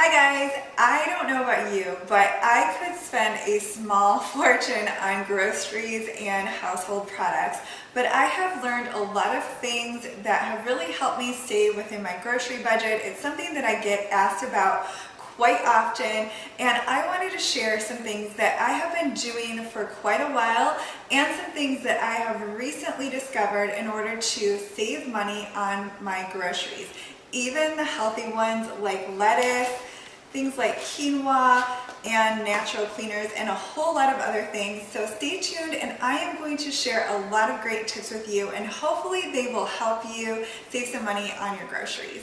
Hi guys, I don't know about you, but I could spend a small fortune on groceries and household products, but I have learned a lot of things that have really helped me stay within my grocery budget. It's something that I get asked about quite often, and I wanted to share some things that I have been doing for quite a while and some things that I have recently discovered in order to save money on my groceries. Even the healthy ones like lettuce, things like quinoa and natural cleaners, and a whole lot of other things. So stay tuned, and I am going to share a lot of great tips with you, and hopefully they will help you save some money on your groceries.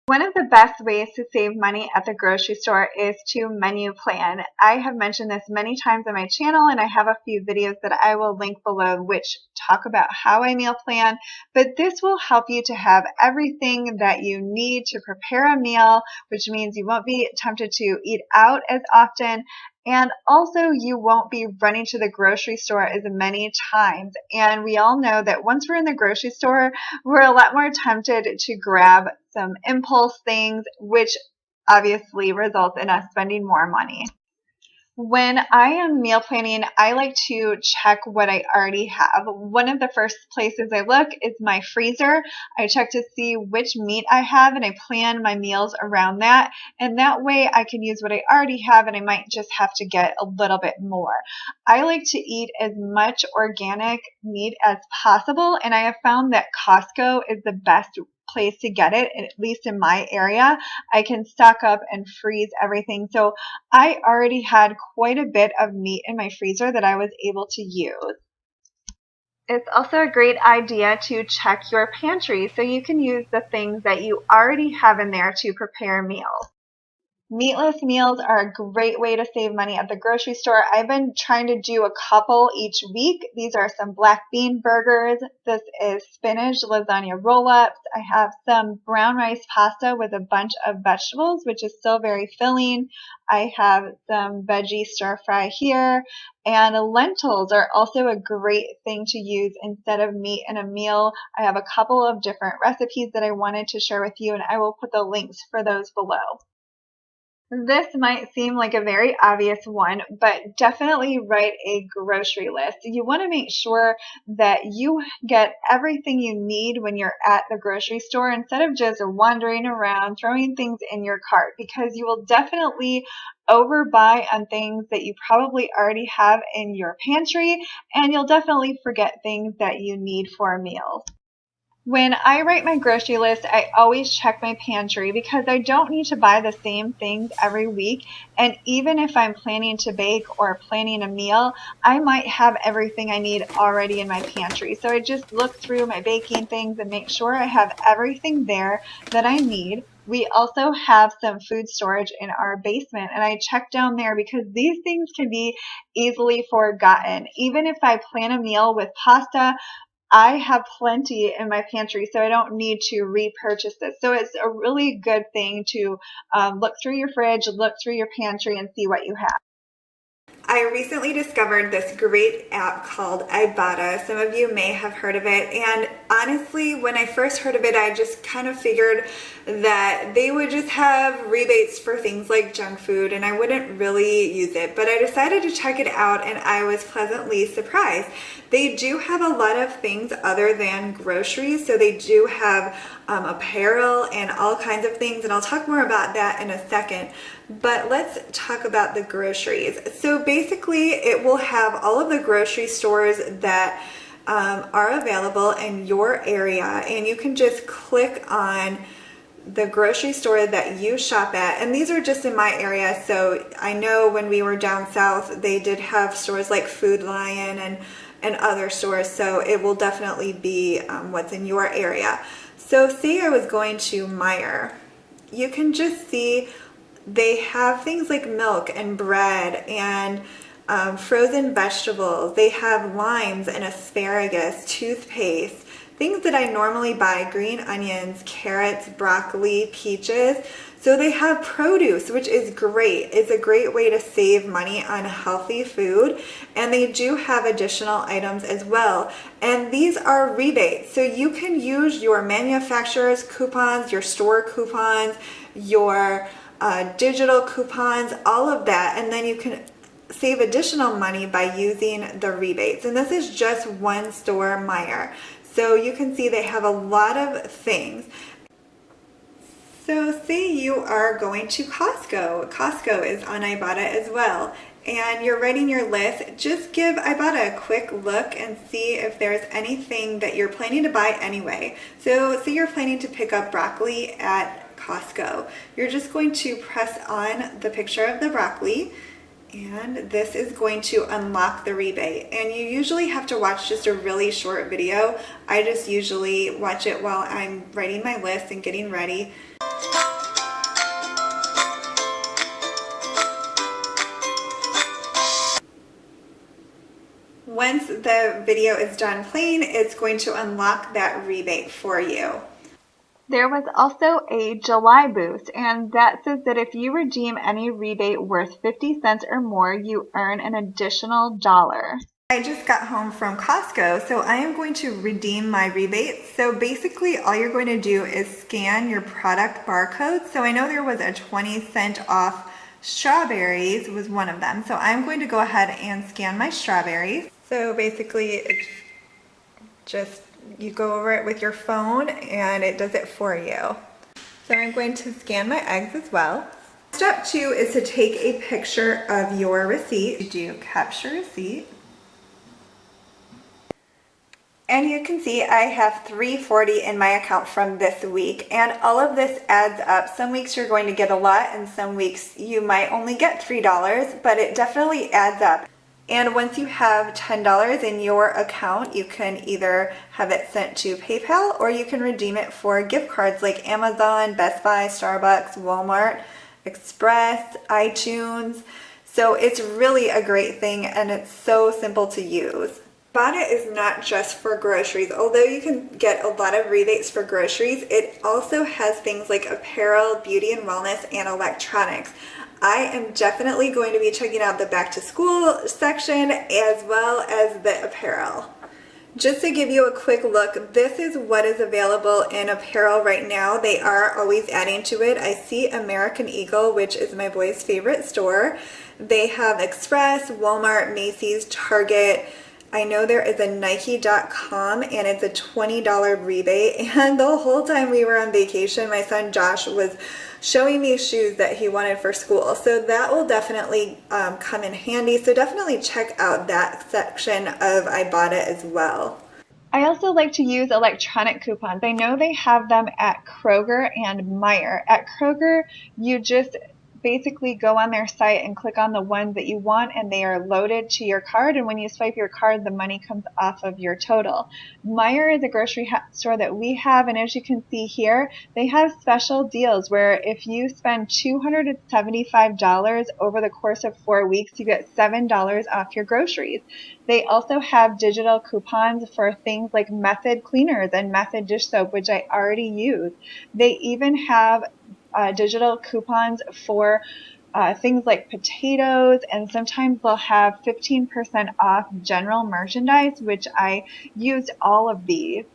One of the best ways to save money at the grocery store is to menu plan. I have mentioned this many times on my channel, and I have a few videos that I will link below which talk about how I meal plan, but this will help you to have everything that you need to prepare a meal, which means you won't be tempted to eat out as often. And also, you won't be running to the grocery store as many times. And we all know that once we're in the grocery store, we're a lot more tempted to grab some impulse things, which obviously results in us spending more money. When I am meal planning, I like to check what I already have. One of the first places I look is my freezer. I check to see which meat I have, and I plan my meals around that. And that way I can use what I already have, and I might just have to get a little bit more. I like to eat as much organic meat as possible, and I have found that Costco is the best place to get it, at least in my area. I can stock up and freeze everything. So I already had quite a bit of meat in my freezer that I was able to use. It's also a great idea to check your pantry so you can use the things that you already have in there to prepare meals. Meatless meals are a great way to save money at the grocery store. I've been trying to do a couple each week. These are some black bean burgers. This is spinach lasagna roll-ups. I have some brown rice pasta with a bunch of vegetables, which is still very filling. I have some veggie stir fry here. And lentils are also a great thing to use instead of meat in a meal. I have a couple of different recipes that I wanted to share with you, and I will put the links for those below. This might seem like a very obvious one, but definitely write a grocery list. You want to make sure that you get everything you need when you're at the grocery store instead of just wandering around throwing things in your cart, because you will definitely overbuy on things that you probably already have in your pantry, and you'll definitely forget things that you need for meals. When I write my grocery list, I always check my pantry because I don't need to buy the same things every week. And even if I'm planning to bake or planning a meal, I might have everything I need already in my pantry. So I just look through my baking things and make sure I have everything there that I need. We also have some food storage in our basement, and I check down there because these things can be easily forgotten. Even if I plan a meal with pasta, I have plenty in my pantry, so I don't need to repurchase this. So it's a really good thing to look through your fridge, look through your pantry, and see what you have. I recently discovered this great app called Ibotta. Some of you may have heard of it. And honestly, when I first heard of it, I just kind of figured that they would just have rebates for things like junk food and I wouldn't really use it. But I decided to check it out and I was pleasantly surprised. They do have a lot of things other than groceries. So they do have apparel and all kinds of things. And I'll talk more about that in a second. But let's talk about the groceries. So basically it will have all of the grocery stores that are available in your area, and you can just click on the grocery store that you shop at. And these are just in my area, so I know when we were down south they did have stores like Food Lion and other stores, so it will definitely be what's in your area. So say I was going to Meijer, you can just see they have things like milk and bread and frozen vegetables. They have limes and asparagus, toothpaste, things that I normally buy, green onions, carrots, broccoli, peaches. So they have produce, which is great. It's a great way to save money on healthy food. And they do have additional items as well. And these are rebates. So you can use your manufacturer's coupons, your store coupons, your digital coupons, all of that, and then you can save additional money by using the rebates. And this is just one store, Meijer. So you can see they have a lot of things. So say you are going to Costco. Costco is on Ibotta as well. And you're writing your list, just give Ibotta a quick look and see if there's anything that you're planning to buy anyway. So say you're planning to pick up broccoli at Costco. You're just going to press on the picture of the broccoli, and this is going to unlock the rebate. And you usually have to watch just a really short video. I just usually watch it while I'm writing my list and getting ready. Once the video is done playing, it's going to unlock that rebate for you. There was also a July boost, and that says that if you redeem any rebate worth 50 cents or more, you earn an additional $1. I just got home from Costco, so I am going to redeem my rebates. So basically all you're going to do is scan your product barcode. So I know there was a 20-cent off strawberries was one of them. So I'm going to go ahead and scan my strawberries. So basically it's just, you go over it with your phone and it does it for you. So I'm going to scan my eggs as well. Step 2 is to take a picture of your receipt. You do capture receipt. And you can see I have $3.40 in my account from this week, and all of this adds up. Some weeks you're going to get a lot and some weeks you might only get $3, but it definitely adds up. And once you have $10 in your account, you can either have it sent to PayPal or you can redeem it for gift cards like Amazon, Best Buy, Starbucks, Walmart, Express, iTunes. So it's really a great thing and it's so simple to use. Ibotta is not just for groceries. Although you can get a lot of rebates for groceries, it also has things like apparel, beauty and wellness, and electronics. I am definitely going to be checking out the back to school section as well as the apparel. Just to give you a quick look, this is what is available in apparel right now. They are always adding to it. I see American Eagle, which is my boy's favorite store. They have Express, Walmart, Macy's, Target. I know there is a Nike.com and it's a $20 rebate, and the whole time we were on vacation my son Josh was showing me shoes that he wanted for school, so that will definitely come in handy. So definitely check out that section of Ibotta as well. I also like to use electronic coupons. I know they have them at Kroger and Meijer. At Kroger, you just basically go on their site and click on the ones that you want and they are loaded to your card, and when you swipe your card the money comes off of your total. Meijer is a grocery store that we have, and as you can see here, they have special deals where if you spend $275 over the course of 4 weeks, you get $7 off your groceries. They also have digital coupons for things like Method cleaners and Method dish soap, which I already use. They even have digital coupons for things like potatoes, and sometimes they'll have 15% off general merchandise, which I used all of these.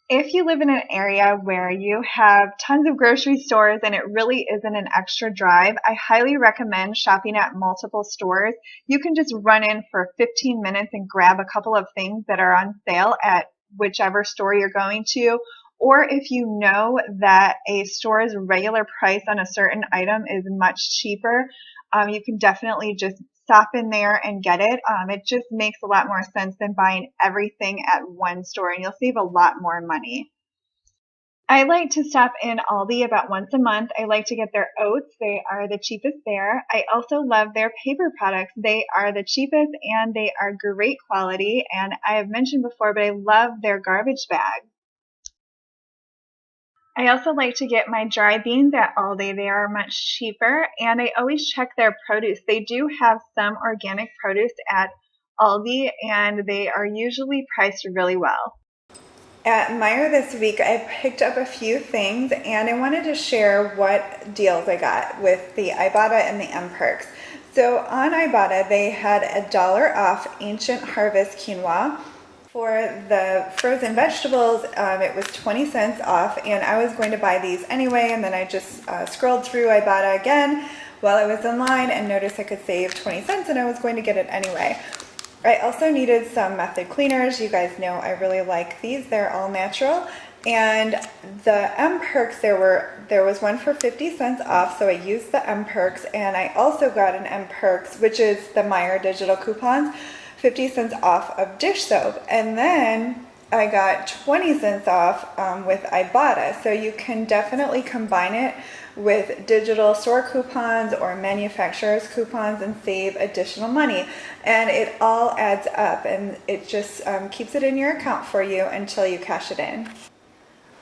If you live in an area where you have tons of grocery stores and it really isn't an extra drive, I highly recommend shopping at multiple stores. You can just run in for 15 minutes and grab a couple of things that are on sale at whichever store you're going to. Or if you know that a store's regular price on a certain item is much cheaper, you can definitely just stop in there and get it. It just makes a lot more sense than buying everything at one store, and you'll save a lot more money. I like to stop in Aldi about once a month. I like to get their oats. They are the cheapest there. I also love their paper products. They are the cheapest and they are great quality. And I have mentioned before, but I love their garbage bags. I also like to get my dry beans at Aldi. They are much cheaper, and I always check their produce. They do have some organic produce at Aldi, and they are usually priced really well. At Meijer this week, I picked up a few things, and I wanted to share what deals I got with the Ibotta and the M Perks. So on Ibotta, they had $1 off Ancient Harvest quinoa. For the frozen vegetables, it was 20 cents off, and I was going to buy these anyway, and then I just scrolled through Ibotta again while I was in line and noticed I could save 20 cents, and I was going to get it anyway. I also needed some method cleaners. You guys know I really like these. They're all natural. And the M Perks, there was one for 50 cents off, so I used the M Perks, and I also got an M Perks, which is the Meyer digital coupons, 50 cents off of dish soap. And then I got 20 cents off with Ibotta. So you can definitely combine it with digital store coupons or manufacturer's coupons and save additional money. And it all adds up, and it just keeps it in your account for you until you cash it in.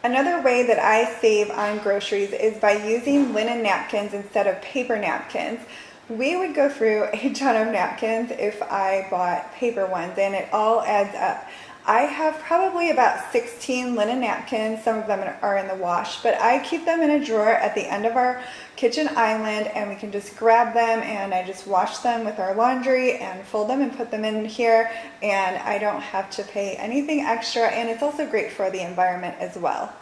Another way that I save on groceries is by using linen napkins instead of paper napkins. We would go through a ton of napkins if I bought paper ones, and it all adds up. I have probably about 16 linen napkins. Some of them are in the wash, but I keep them in a drawer at the end of our kitchen island, and we can just grab them, and I just wash them with our laundry and fold them and put them in here, and I don't have to pay anything extra, and it's also great for the environment as well.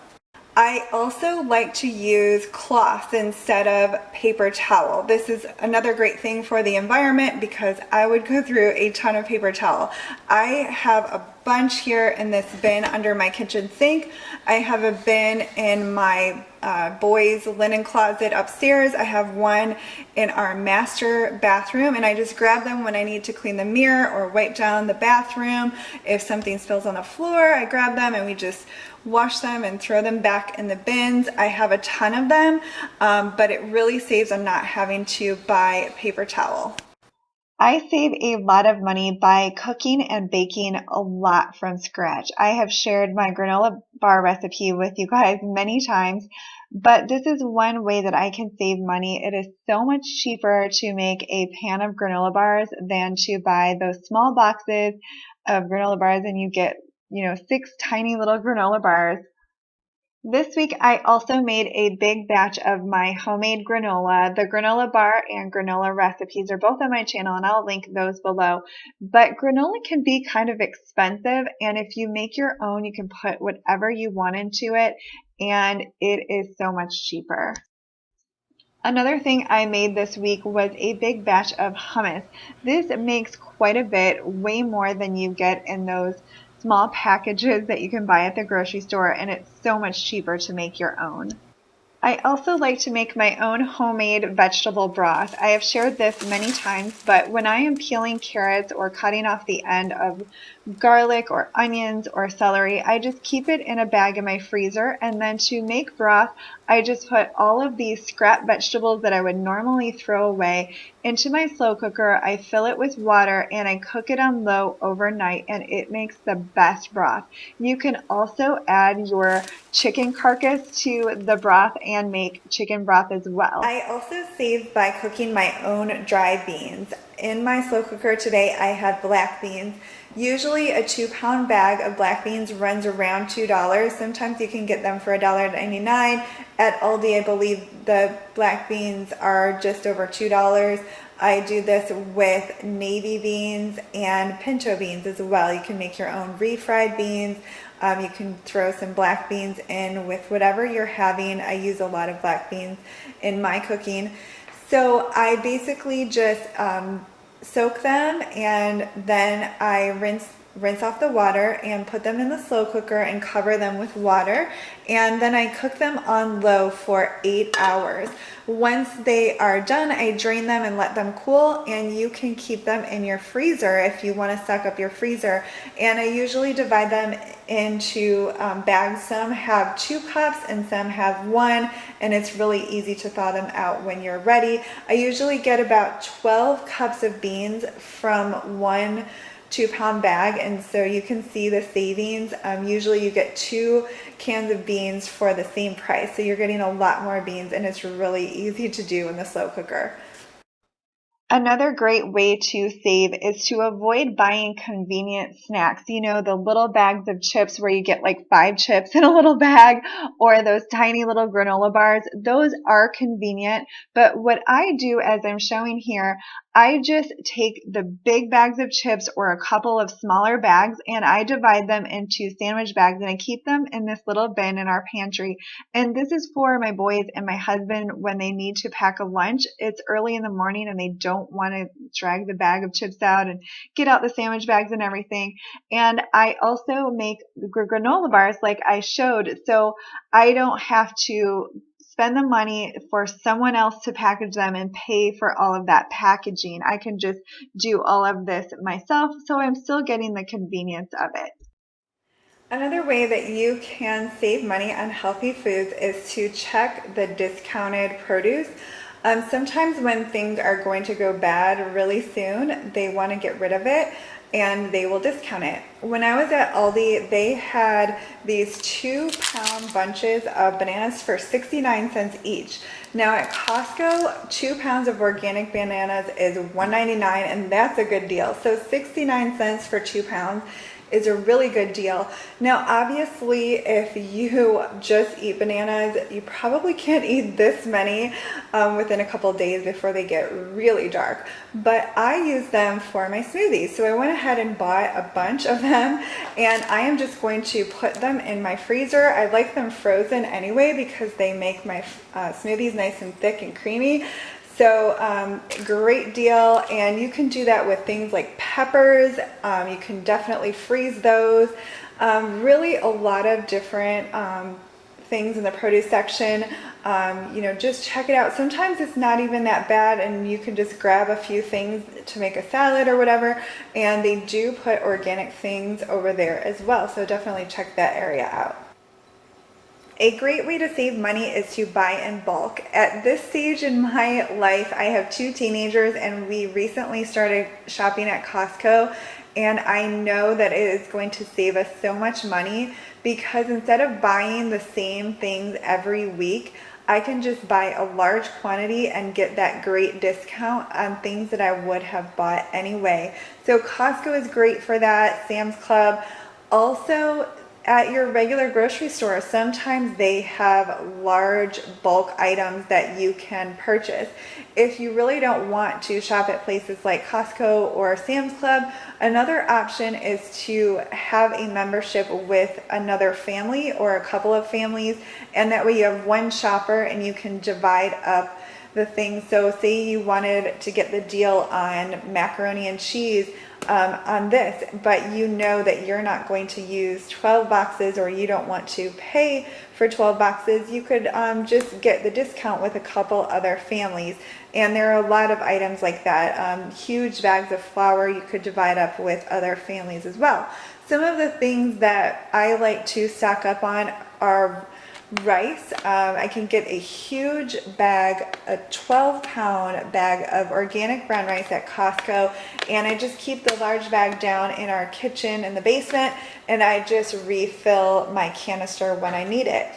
I also like to use cloth instead of paper towel. This is another great thing for the environment because I would go through a ton of paper towel. I have a bunch here in this bin under my kitchen sink. I have a bin in my boys' linen closet upstairs. I have one in our master bathroom, and I just grab them when I need to clean the mirror or wipe down the bathroom. If something spills on the floor, I grab them and we just wash them and throw them back in the bins. I have a ton of them, but it really saves on not having to buy paper towel. I save a lot of money by cooking and baking a lot from scratch. I have shared my granola bar recipe with you guys many times, but this is one way that I can save money. It is so much cheaper to make a pan of granola bars than to buy those small boxes of granola bars, and you get 6 tiny little granola bars. This week I also made a big batch of my homemade granola. The granola bar and granola recipes are both on my channel, and I'll link those below. But granola can be kind of expensive, and if you make your own, you can put whatever you want into it, and it is so much cheaper. Another thing I made this week was a big batch of hummus. This makes quite a bit, way more than you get in those small packages that you can buy at the grocery store, and it's so much cheaper to make your own. I also like to make my own homemade vegetable broth. I have shared this many times, but when I am peeling carrots or cutting off the end of garlic or onions or celery, I just keep it in a bag in my freezer, and then to make broth, I just put all of these scrap vegetables that I would normally throw away into my slow cooker. I fill it with water and I cook it on low overnight, and it makes the best broth. You can also add your chicken carcass to the broth and make chicken broth as well. I also saved by cooking my own dry beans. In my slow cooker today, I have black beans. Usually a 2-pound bag of black beans runs around $2. Sometimes you can get them for $1.99. At Aldi, I believe the black beans are just over $2. I do this with navy beans and pinto beans as well. You can make your own refried beans. You can throw some black beans in with whatever you're having. I use a lot of black beans in my cooking. So I basically just soak them, and then I rinse off the water and put them in the slow cooker and cover them with water, and then I cook them on low for 8 hours. Once they are done, I drain them and let them cool, and you can keep them in your freezer if you want to stock up your freezer. And I usually divide them into bags. Some have 2 cups and some have 1, and it's really easy to thaw them out when you're ready. I usually get about 12 cups of beans from 1 2-pound bag, and so you can see the savings. Usually you get 2 cans of beans for the same price, so you're getting a lot more beans, and it's really easy to do in the slow cooker. Another great way to save is to avoid buying convenient snacks. You know, the little bags of chips where you get like 5 chips in a little bag, or those tiny little granola bars. Those are convenient, but what I do, as I'm showing here, I just take the big bags of chips or a couple of smaller bags and I divide them into sandwich bags and I keep them in this little bin in our pantry. And this is for my boys and my husband when they need to pack a lunch. It's early in the morning and they don't want to drag the bag of chips out and get out the sandwich bags and everything. And I also make granola bars like I showed, so I don't have to spend the money for someone else to package them and pay for all of that packaging. I can just do all of this myself, so I'm still getting the convenience of it. Another way that you can save money on healthy foods is to check the discounted produce. Sometimes when things are going to go bad really soon, they want to get rid of it and they will discount it. When I was at Aldi, they had these 2-pound bunches of bananas for 69 cents each. Now at Costco, 2 pounds of organic bananas is $1.99 and that's a good deal. So 69 cents for 2 pounds is a really good deal. Now, obviously, if you just eat bananas, you probably can't eat this many within a couple days before they get really dark. But I use them for my smoothies. So I went ahead and bought a bunch of them and I am just going to put them in my freezer. I like them frozen anyway because they make my smoothies nice and thick and creamy. So great deal, and you can do that with things like peppers. You can definitely freeze those. Really a lot of different things in the produce section. Just check it out. Sometimes it's not even that bad and you can just grab a few things to make a salad or whatever, and they do put organic things over there as well, so definitely check that area out. A great way to save money is to buy in bulk. At this stage in my life, I have 2 teenagers and we recently started shopping at Costco, and I know that it is going to save us so much money because instead of buying the same things every week, I can just buy a large quantity and get that great discount on things that I would have bought anyway. So Costco is great for that, Sam's Club. Also, at your regular grocery store, sometimes they have large bulk items that you can purchase. If you really don't want to shop at places like Costco or Sam's Club, another option is to have a membership with another family or a couple of families, and that way you have one shopper and you can divide up the things. So say you wanted to get the deal on macaroni and cheese on this, but you know that you're not going to use 12 boxes or you don't want to pay for 12 boxes, you could just get the discount with a couple other families. And there are a lot of items like that. Huge bags of flour you could divide up with other families as well. Some of the things that I like to stock up on are rice. I can get a huge bag, a 12-pound bag of organic brown rice at Costco, and I just keep the large bag down in our kitchen in the basement, and I just refill my canister when I need it.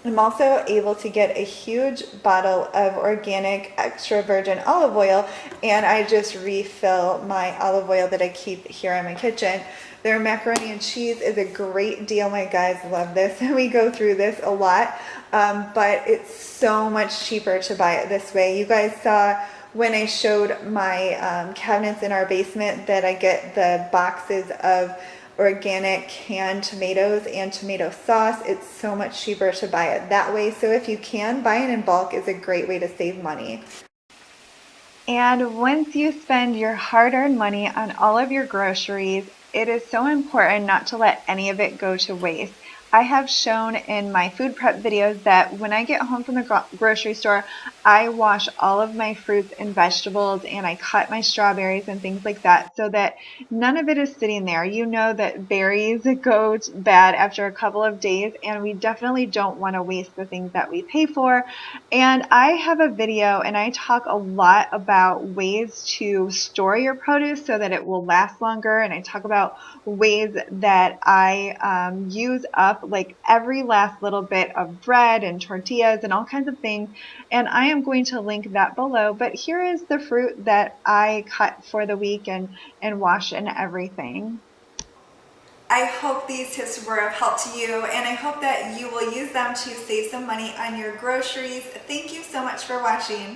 I'm also able to get a huge bottle of organic extra virgin olive oil, and I just refill my olive oil that I keep here in my kitchen. Their macaroni and cheese is a great deal. My guys love this and we go through this a lot, but it's so much cheaper to buy it this way. You guys saw when I showed my cabinets in our basement that I get the boxes of organic canned tomatoes and tomato sauce. It's so much cheaper to buy it that way. So if you can, buying in bulk is a great way to save money. And once you spend your hard-earned money on all of your groceries, it is so important not to let any of it go to waste. I have shown in my food prep videos that when I get home from the grocery store, I wash all of my fruits and vegetables and I cut my strawberries and things like that so that none of it is sitting there. You know that berries go bad after a couple of days, and we definitely don't want to waste the things that we pay for. And I have a video and I talk a lot about ways to store your produce so that it will last longer, and I talk about ways that I use up like every last little bit of bread and tortillas and all kinds of things, and I am going to link that below. But here is the fruit that I cut for the week and wash and everything. I hope these tips were of help to you, and I hope that you will use them to save some money on your groceries. Thank you so much for watching.